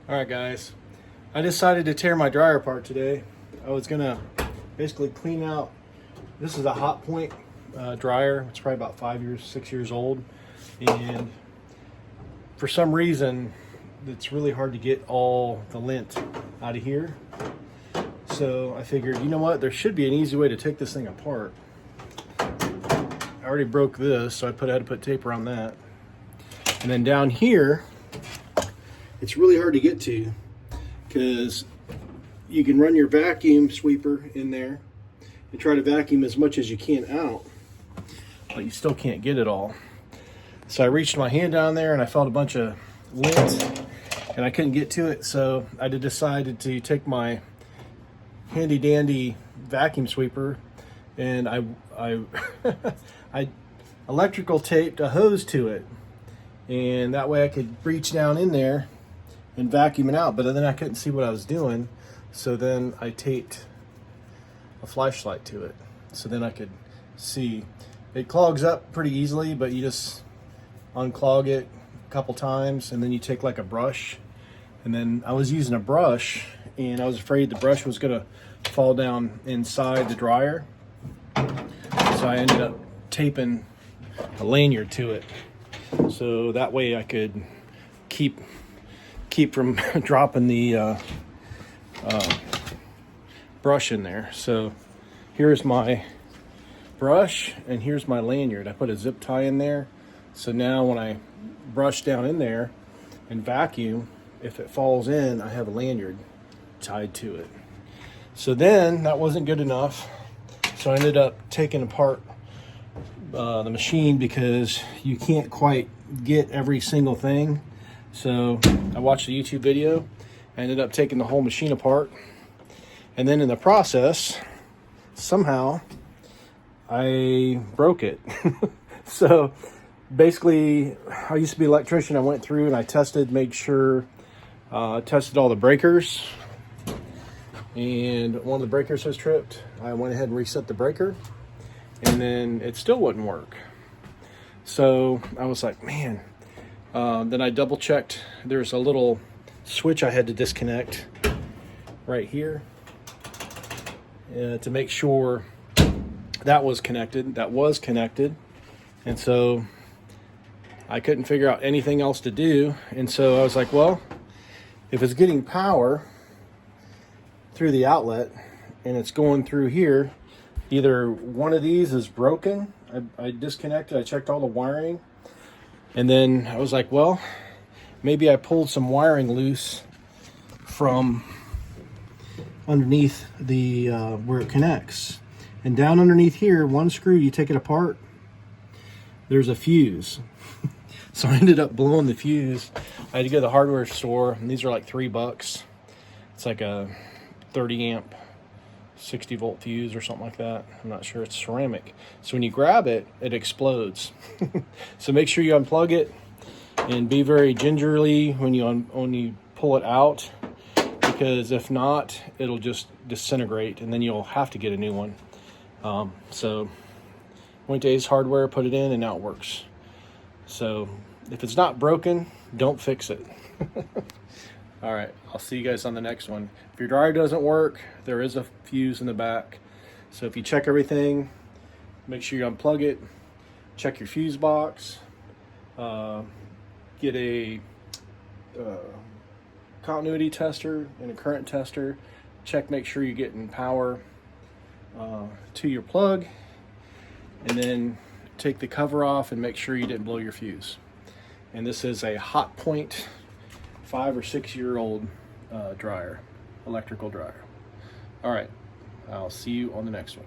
All right, guys. I decided to tear my dryer apart today. I was gonna basically clean out. This is a Hotpoint dryer. It's probably about 6 years old, and for some reason, it's really hard to get all the lint out of here. So I figured, you know what? There should be an easy way to take this thing apart. I already broke this, so I had to put tape around that. And then down here, it's really hard to get to because you can run your vacuum sweeper in there and try to vacuum as much as you can out, but you still can't get it all. So I reached my hand down there and I felt a bunch of lint and I couldn't get to it. So I decided to take my handy dandy vacuum sweeper and I I electrical taped a hose to it, and that way I could reach down in there and vacuum it out, but then I couldn't see what I was doing. So then I taped a flashlight to it so then I could see. It clogs up pretty easily, but you just unclog it a couple times and then you take like a brush. And then I was using a brush and I was afraid the brush was gonna fall down inside the dryer, so I ended up taping a lanyard to it so that way I could keep from dropping the brush in there. So here's my brush and here's my lanyard. I put a zip tie in there, so now when I brush down in there and vacuum, if it falls in, I have a lanyard tied to it. So then that wasn't good enough, so I ended up taking apart the machine because you can't quite get every single thing. So I watched a YouTube video, I ended up taking the whole machine apart, and then in the process somehow I broke it. So basically, I used to be an electrician. I went through and I tested all the breakers, and one of the breakers was tripped. I went ahead and reset the breaker, and then it still wouldn't work. So I was like, man. Then I double checked. There's a little switch I had to disconnect right here to make sure that was connected. That was connected. And so I couldn't figure out anything else to do. And so I was like, well, if it's getting power through the outlet and it's going through here, either one of these is broken. I disconnected, I checked all the wiring, and then I was like, well, maybe I pulled some wiring loose from underneath the where it connects. And down underneath here, one screw, you take it apart, there's a fuse. So I ended up blowing the fuse. I had to go to the hardware store, and these are like $3. It's like a 30 amp 60 volt fuse or something like that. I'm not sure. It's ceramic, so when you grab it, it explodes. So make sure you unplug it and be very gingerly when you pull it out, because if not, it'll just disintegrate and then you'll have to get a new one. So went to Ace Hardware, put it in, and now it works. So if it's not broken, don't fix it. All right, I'll see you guys on the next one. If your dryer doesn't work, there is a fuse in the back. So if you check everything, make sure you unplug it, check your fuse box, get a continuity tester and a current tester. Make sure you're getting power to your plug, and then take the cover off and make sure you didn't blow your fuse. And this is a Hotpoint 5 or 6 year old electrical dryer. All right, I'll see you on the next one.